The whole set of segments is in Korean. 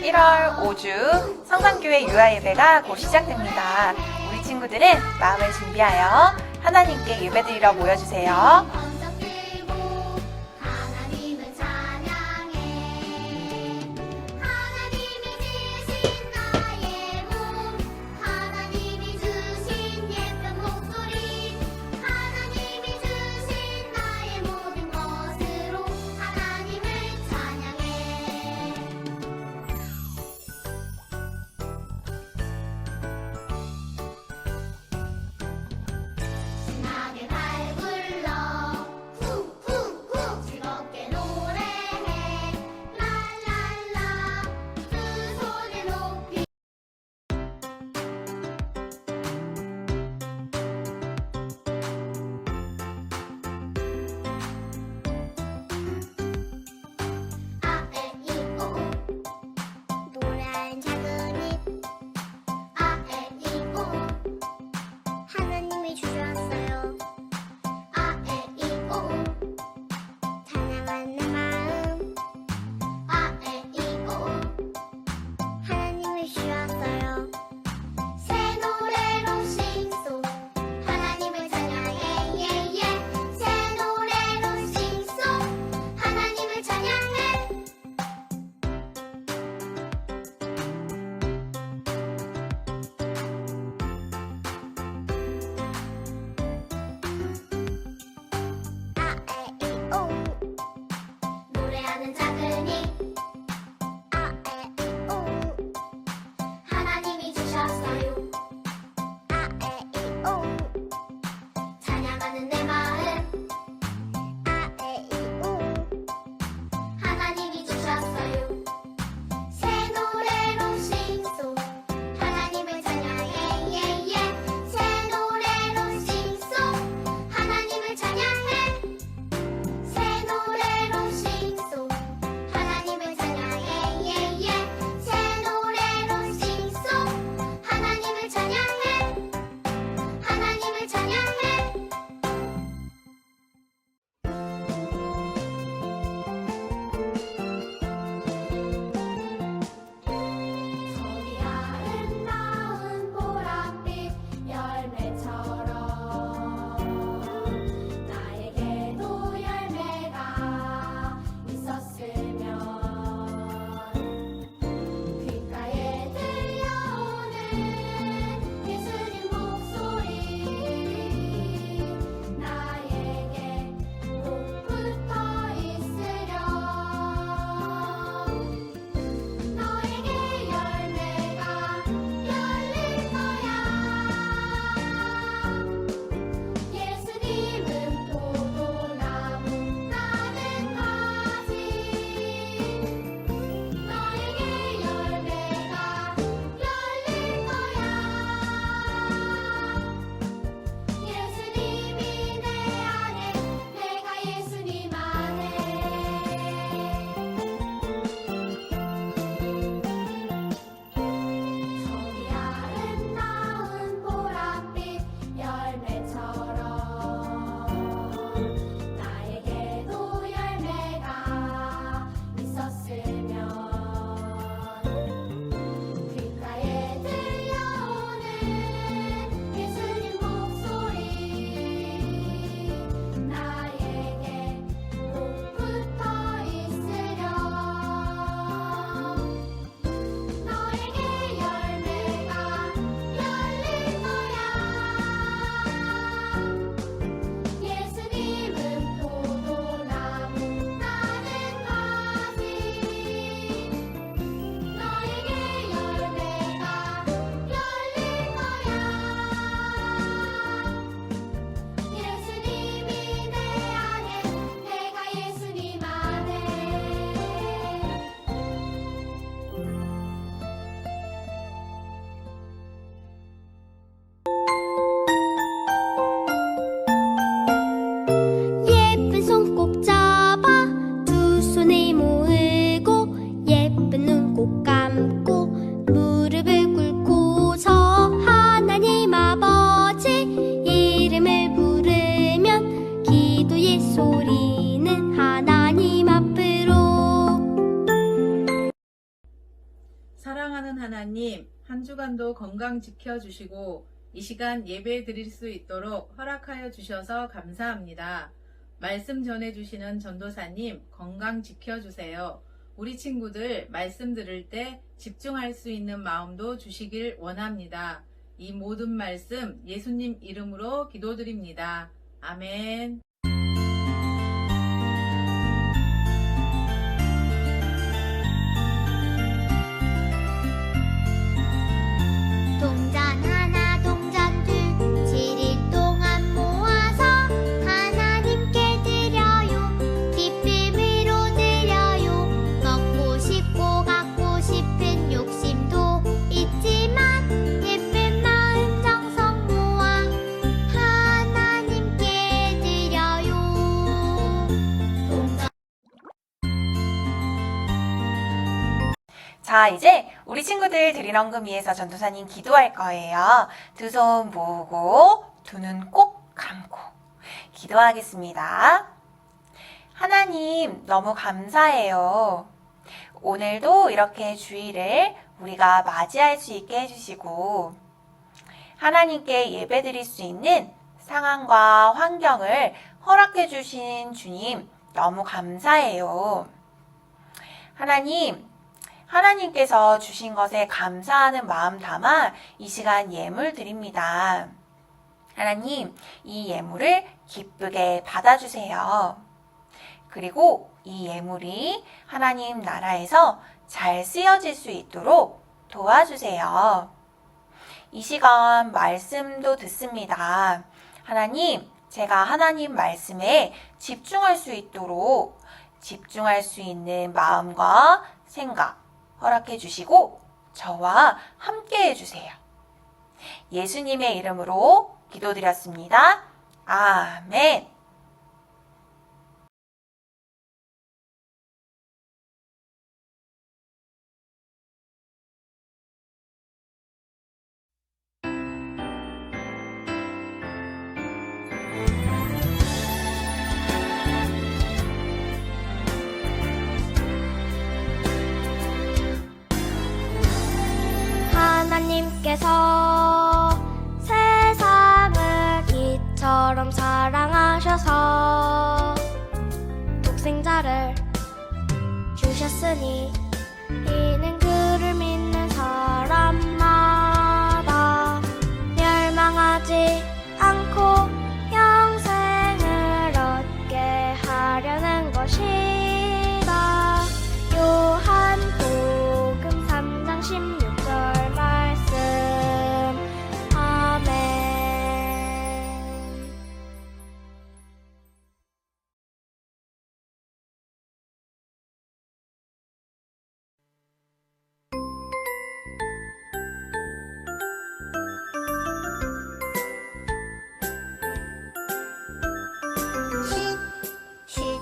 1월 5주 성산교회 유아 예배가 곧 시작됩니다. 우리 친구들은 마음을 준비하여 하나님께 예배드리러 모여주세요. 발 굴러 하나님, 한 주간도 건강 지켜주시고 이 시간 예배 드릴 수 있도록 허락하여 주셔서 감사합니다. 말씀 전해주시는 전도사님 건강 지켜주세요. 우리 친구들 말씀 들을 때 집중할 수 있는 마음도 주시길 원합니다. 이 모든 말씀 예수님 이름으로 기도드립니다. 아멘. 동전 하나 동전 둘 7일 동안 모아서 하나님께 드려요. 기쁨으로 드려요. 먹고 싶고 갖고 싶은 욕심도 있지만 예쁜 마음 정성 모아 하나님께 드려요. 동전 자, 이제 우리 친구들 드린 헌금 위해서 전도사님 기도할 거예요. 두 손 모으고 두 눈 꼭 감고 기도하겠습니다. 하나님 너무 감사해요. 오늘도 이렇게 주일을 우리가 맞이할 수 있게 해주시고 하나님께 예배드릴 수 있는 상황과 환경을 허락해 주신 주님 너무 감사해요. 하나님께서 주신 것에 감사하는 마음 담아 이 시간 예물 드립니다. 하나님, 이 예물을 기쁘게 받아주세요. 그리고 이 예물이 하나님 나라에서 잘 쓰여질 수 있도록 도와주세요. 이 시간 말씀도 듣습니다. 하나님, 제가 하나님 말씀에 집중할 수 있도록 집중할 수 있는 마음과 생각 허락해 주시고 저와 함께 해주세요. 예수님의 이름으로 기도드렸습니다. 아멘. 하나님께서 세상을 이처럼 사랑하셔서 독생자를 주셨으니 이는 그를 믿는 사람마다 멸망하지 않고 영생을 얻게 하려는 것이다. 요한복음 3장 16절 말씀. 아멘. 쉿,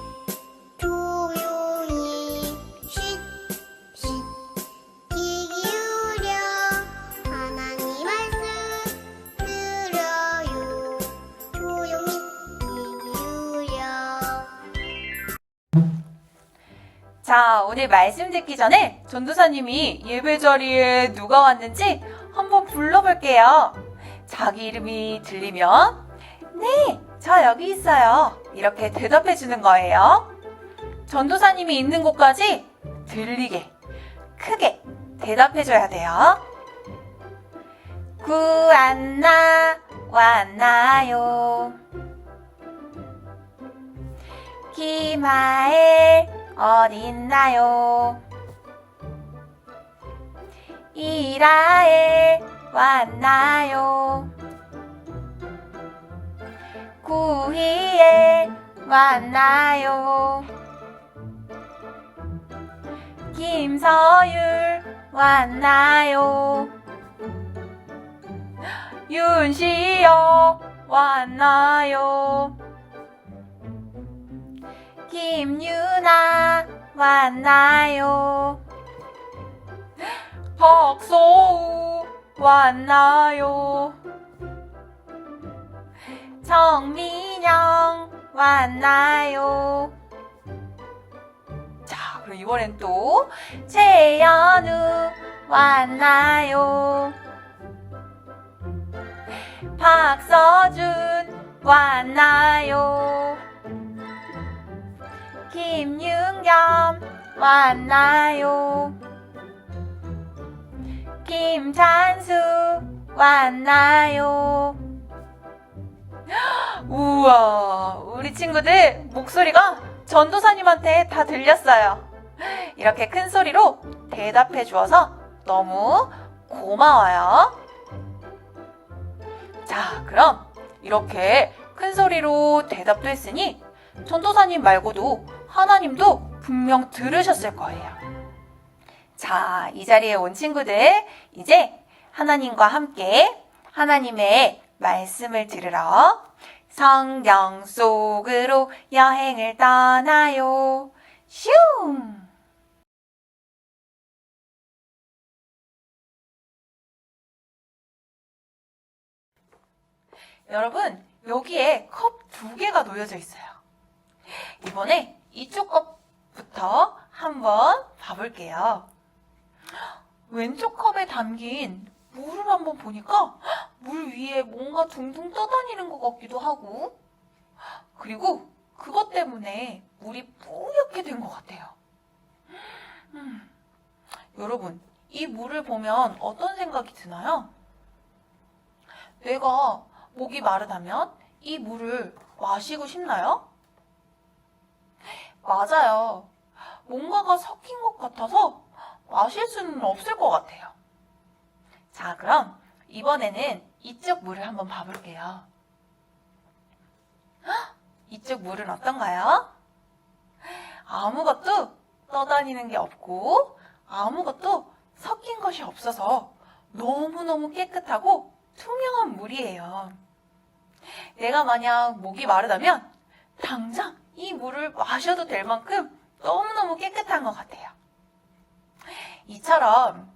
조용히 쉿, 귀 기울여 하나님 말씀 들어요. 조용히 귀 기울여. 자, 오늘 말씀 듣기 전에 전도사님이 예배 자리에 누가 왔는지 한번 불러볼게요. 자기 이름이 들리면 네, 저 여기 있어요. 이렇게 대답해 주는 거예요. 전도사님이 있는 곳까지 들리게 크게 대답해 줘야 돼요. 구안나 왔나요? 김하엘 어딨나요? 이라엘 왔나요? 구히엘 왔나요? 김서율 왔나요? 윤시여 왔나요? 김유나 왔나요? 박소우 왔나요? 정민영 왔나요? 자, 그럼 이번엔 또 최연우 왔나요? 박서준 왔나요? 김윤겸 왔나요? 김찬수 왔나요? 우와, 우리 친구들 목소리가 전도사님한테 다 들렸어요. 이렇게 큰 소리로 대답해 주어서 너무 고마워요. 자, 그럼 이렇게 큰 소리로 대답도 했으니 전도사님 말고도 하나님도 분명 들으셨을 거예요. 자, 이 자리에 온 친구들, 이제 하나님과 함께 하나님의 말씀을 들으러 성경 속으로 여행을 떠나요. 슝! 여러분, 여기에 컵 2개가 놓여져 있어요. 이번에 이쪽 컵부터 한번 봐볼게요. 왼쪽 컵에 담긴 물을 한번 보니까 물 위에 뭔가 둥둥 떠다니는 것 같기도 하고, 그리고 그것 때문에 물이 뿌옇게 된 것 같아요. 여러분, 이 물을 보면 어떤 생각이 드나요? 내가 목이 마르다면 이 물을 마시고 싶나요? 맞아요. 뭔가가 섞인 것 같아서 마실 수는 없을 것 같아요. 자, 그럼 이번에는 이쪽 물을 한번 봐볼게요. 이쪽 물은 어떤가요? 아무것도 떠다니는 게 없고 아무것도 섞인 것이 없어서 너무너무 깨끗하고 투명한 물이에요. 내가 만약 목이 마르다면 당장 이 물을 마셔도 될 만큼 너무너무 깨끗한 것 같아요. 이처럼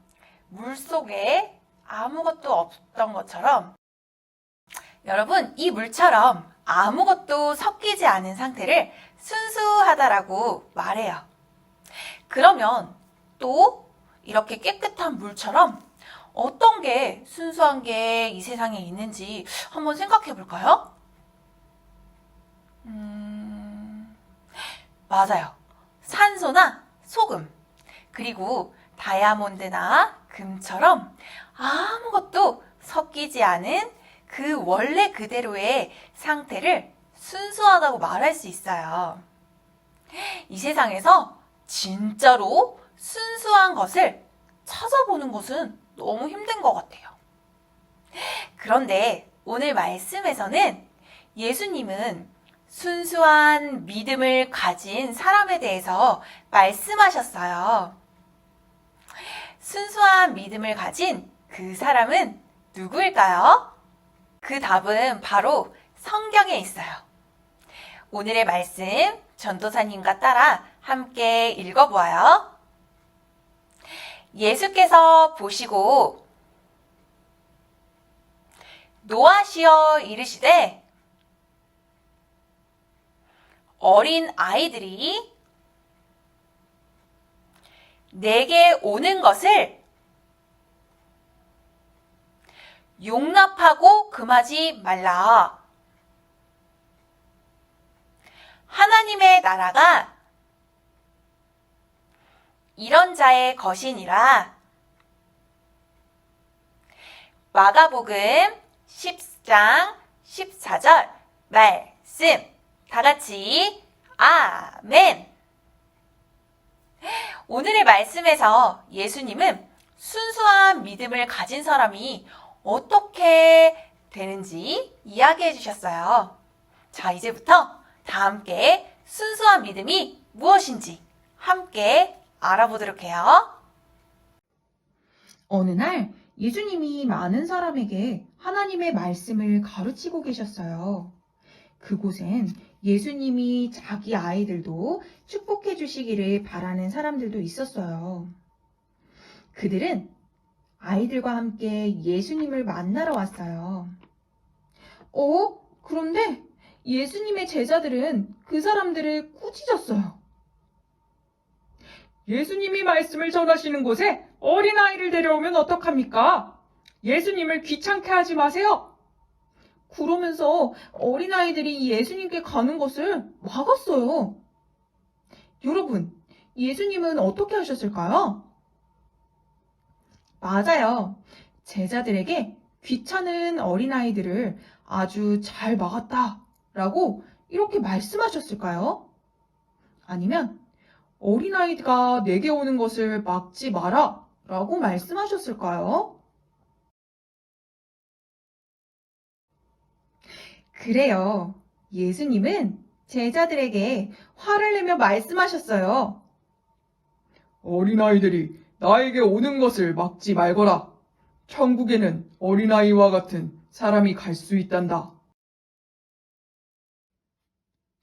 물 속에 아무것도 없던 것처럼 여러분, 이 물처럼 아무것도 섞이지 않은 상태를 순수하다라고 말해요. 그러면 또 이렇게 깨끗한 물처럼 어떤 게 순수한 게 이 세상에 있는지 한번 생각해 볼까요? 맞아요. 산소나 소금, 그리고 다이아몬드나 금처럼 아무것도 섞이지 않은 그 원래 그대로의 상태를 순수하다고 말할 수 있어요. 이 세상에서 진짜로 순수한 것을 찾아보는 것은 너무 힘든 것 같아요. 그런데 오늘 말씀에서는 예수님은 순수한 믿음을 가진 사람에 대해서 말씀하셨어요. 순수한 믿음을 가진 그 사람은 누구일까요? 그 답은 바로 성경에 있어요. 오늘의 말씀 전도사님과 따라 함께 읽어보아요. 예수께서 보시고 노하시어 이르시되 어린 아이들이 내게 오는 것을 용납하고 금하지 말라. 하나님의 나라가 이런 자의 것이니라. 마가복음 10장 14절 말씀 다 같이 아멘. 오늘의 말씀에서 예수님은 순수한 믿음을 가진 사람이 어떻게 되는지 이야기해 주셨어요. 자, 이제부터 다 함께 순수한 믿음이 무엇인지 함께 알아보도록 해요. 어느 날 예수님이 많은 사람에게 하나님의 말씀을 가르치고 계셨어요. 그곳엔 예수님이 자기 아이들도 축복해 주시기를 바라는 사람들도 있었어요. 그들은 아이들과 함께 예수님을 만나러 왔어요. 그런데 예수님의 제자들은 그 사람들을 꾸짖었어요. 예수님이 말씀을 전하시는 곳에 어린아이를 데려오면 어떡합니까? 예수님을 귀찮게 하지 마세요. 그러면서 어린아이들이 예수님께 가는 것을 막았어요. 여러분, 예수님은 어떻게 하셨을까요? 맞아요. 제자들에게 귀찮은 어린아이들을 아주 잘 막았다 라고 이렇게 말씀하셨을까요? 아니면 어린아이가 내게 오는 것을 막지 마라 라고 말씀하셨을까요? 그래요. 예수님은 제자들에게 화를 내며 말씀하셨어요. 어린아이들이 나에게 오는 것을 막지 말거라. 천국에는 어린아이와 같은 사람이 갈 수 있단다.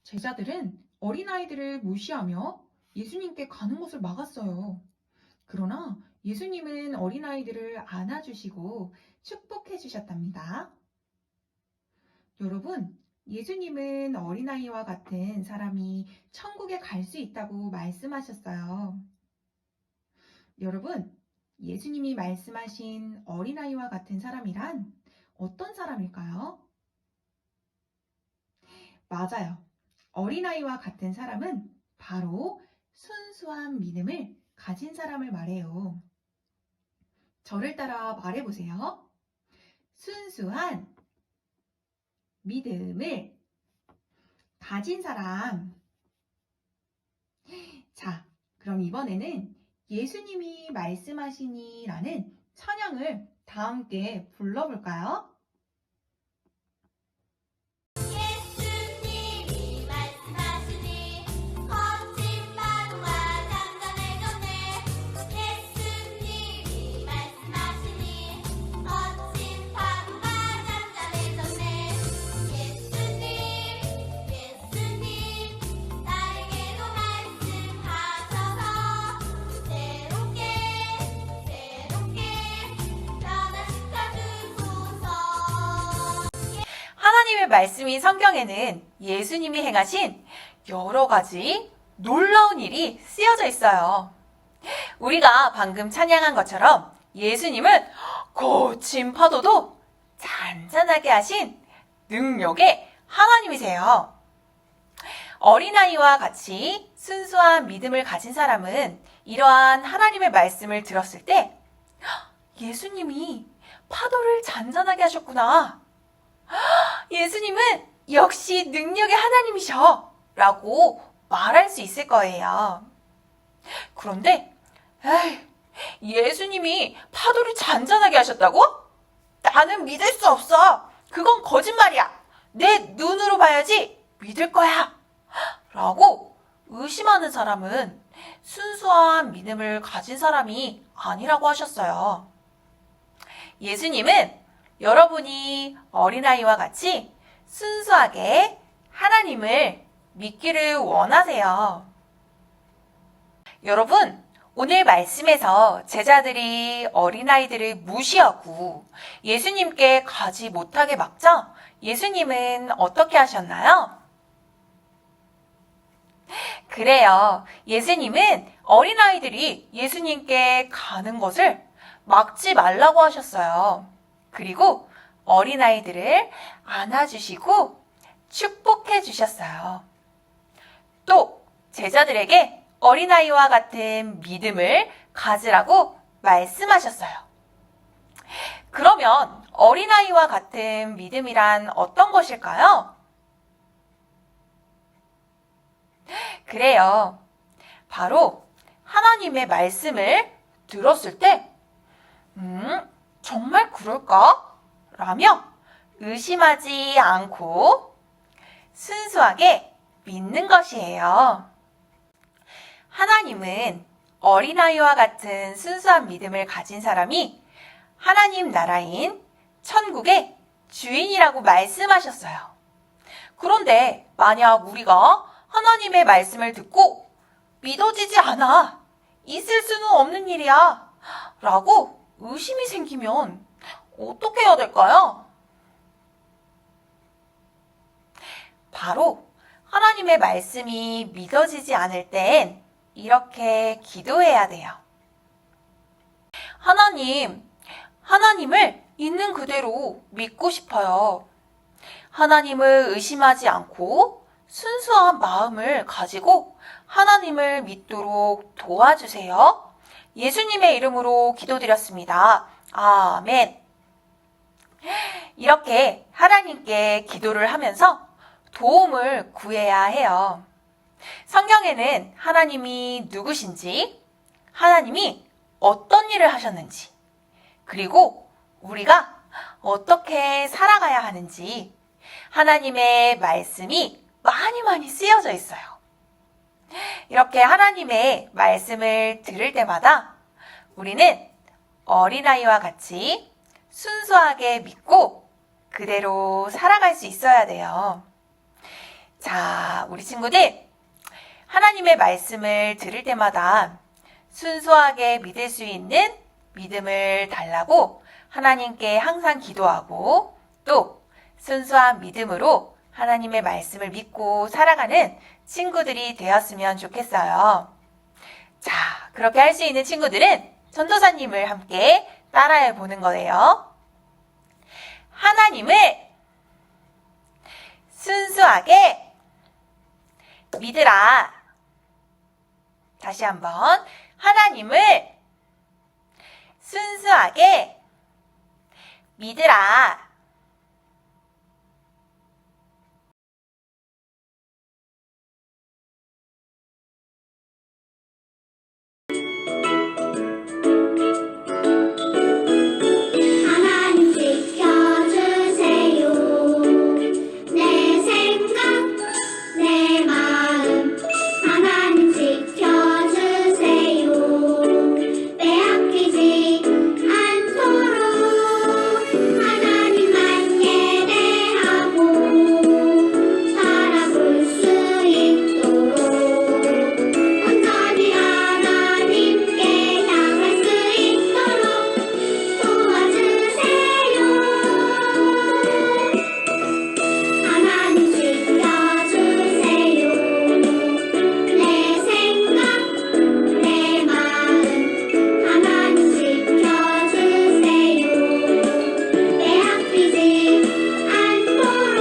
제자들은 어린아이들을 무시하며 예수님께 가는 것을 막았어요. 그러나 예수님은 어린아이들을 안아주시고 축복해 주셨답니다. 여러분, 예수님은 어린아이와 같은 사람이 천국에 갈 수 있다고 말씀하셨어요. 여러분, 예수님이 말씀하신 어린아이와 같은 사람이란 어떤 사람일까요? 맞아요. 어린아이와 같은 사람은 바로 순수한 믿음을 가진 사람을 말해요. 저를 따라 말해보세요. 순수한 믿음을 가진 사람. 자, 그럼 이번에는 예수님이 말씀하시니라는 찬양을 다 함께 불러볼까요? 예수님이 말씀하시니 거친 파도가 잔잔해졌네. 예수님이 말씀하시니 거친 파도가 잔잔해졌네. 예수님 나에게도 말씀하셔서 새롭게 변화시켜주소서. 하나님의 말씀인 성경에는 예수님이 행하신 여러 가지 놀라운 일이 쓰여져 있어요. 우리가 방금 찬양한 것처럼 예수님은 거친 파도도 잔잔하게 하신 능력의 하나님이세요. 어린아이와 같이 순수한 믿음을 가진 사람은 이러한 하나님의 말씀을 들었을 때 예수님이 파도를 잔잔하게 하셨구나. 예수님은 역시 능력의 하나님이셔 라고 말할 수 있을 거예요. 그런데 예수님이 파도를 잔잔하게 하셨다고? 나는 믿을 수 없어. 그건 거짓말이야. 내 눈으로 봐야지 믿을 거야. 라고 의심하는 사람은 순수한 믿음을 가진 사람이 아니라고 하셨어요. 예수님은 여러분이 어린아이와 같이 순수하게 하나님을 믿기를 원하세요. 여러분, 오늘 말씀에서 제자들이 어린아이들을 무시하고 예수님께 가지 못하게 막자 예수님은 어떻게 하셨나요? 그래요. 예수님은 어린아이들이 예수님께 가는 것을 막지 말라고 하셨어요. 그리고 어린아이들을 안아주시고 축복해 주셨어요. 또 제자들에게 어린아이와 같은 믿음을 가지라고 말씀하셨어요. 그러면 어린아이와 같은 믿음이란 어떤 것일까요? 그래요. 바로 하나님의 말씀을 들었을 때 정말 그럴까? 라며 의심하지 않고 순수하게 믿는 것이에요. 하나님은 어린아이와 같은 순수한 믿음을 가진 사람이 하나님 나라인 천국의 주인이라고 말씀하셨어요. 그런데 만약 우리가 하나님의 말씀을 듣고 믿어지지 않아, 있을 수는 없는 일이야 라고 의심이 생기면 어떻게 해야 될까요? 바로 하나님의 말씀이 믿어지지 않을 땐 이렇게 기도해야 돼요. 하나님을 있는 그대로 믿고 싶어요. 하나님을 의심하지 않고 순수한 마음을 가지고 하나님을 믿도록 도와주세요. 예수님의 이름으로 기도드렸습니다. 아멘. 이렇게 하나님께 기도를 하면서 도움을 구해야 해요. 성경에는 하나님이 누구신지, 하나님이 어떤 일을 하셨는지, 그리고 우리가 어떻게 살아가야 하는지 하나님의 말씀이 많이 쓰여져 있어요. 이렇게 하나님의 말씀을 들을 때마다 우리는 어린아이와 같이 순수하게 믿고 그대로 살아갈 수 있어야 돼요. 자, 우리 친구들, 하나님의 말씀을 들을 때마다 순수하게 믿을 수 있는 믿음을 달라고 하나님께 항상 기도하고 또 순수한 믿음으로 하나님의 말씀을 믿고 살아가는 친구들이 되었으면 좋겠어요. 자, 그렇게 할 수 있는 친구들은 전도사님을 함께 따라해 보는 거예요. 하나님을 순수하게 믿으라. 다시 한번. 하나님을 순수하게 믿으라. 하나님 지켜주세요. 내 생각, 내 마음 하나님 지켜주세요. 빼앗기지 않도록 하나님만 예배하고 바라볼 수 있도록 온전히 하나님께 향할 수 있도록 도와주세요. 하나님 지켜주세요. 내 생각, 내 마음 하나님 지켜주세요. 빼앗기지 않도록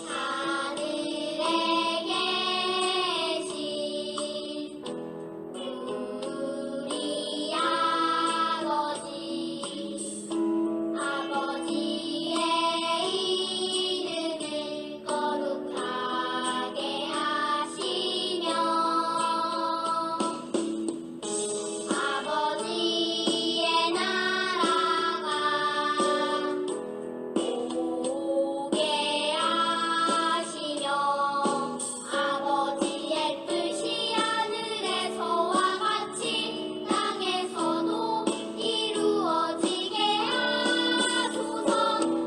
하늘에 계신 우리 아버지, 아버지의 이름을 거룩하게 하시며 아버지의 나라가 오게 하시며 아버지의 뜻이 하늘에서와 같이 땅에서도 이루어지게 하소서.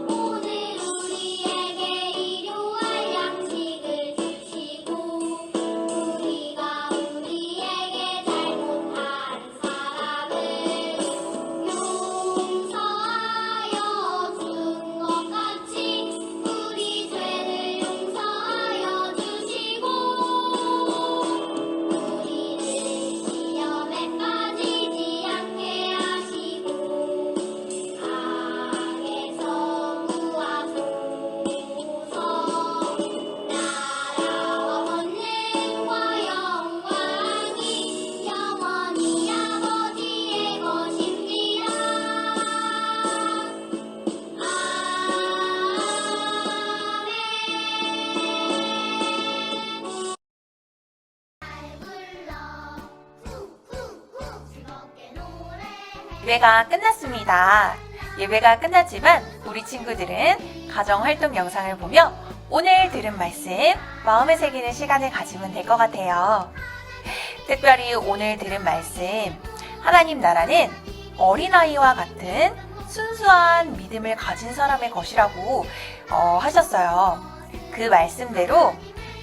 오늘 우리에게 일용할 양식을 주시고 우리가 우리에게 잘못한 사람을 용서하여 준 것 같이 우리 죄를 용서하여 주시고 우리를 시험에 빠지지 않게 하시고 악에서 구하소서. 나라와 권능과 영광이 영원히 아버지의 것입니다. 예배가 끝났습니다. 예배가 끝났지만 우리 친구들은 가정활동 영상을 보며 오늘 들은 말씀 마음에 새기는 시간을 가지면 될 것 같아요. 특별히 오늘 들은 말씀, 하나님 나라는 어린아이와 같은 순수한 믿음을 가진 사람의 것이라고 하셨어요. 그 말씀대로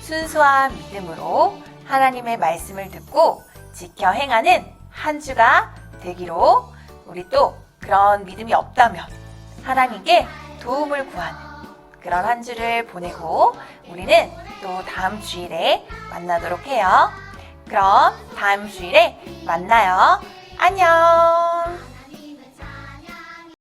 순수한 믿음으로 하나님의 말씀을 듣고 지켜 행하는 한 주가 되기로 우리 또 그런 믿음이 없다면 하나님께 도움을 구하는 그런 한 주를 보내고 우리는 또 다음 주일에 만나도록 해요. 그럼 다음 주일에 만나요. 안녕.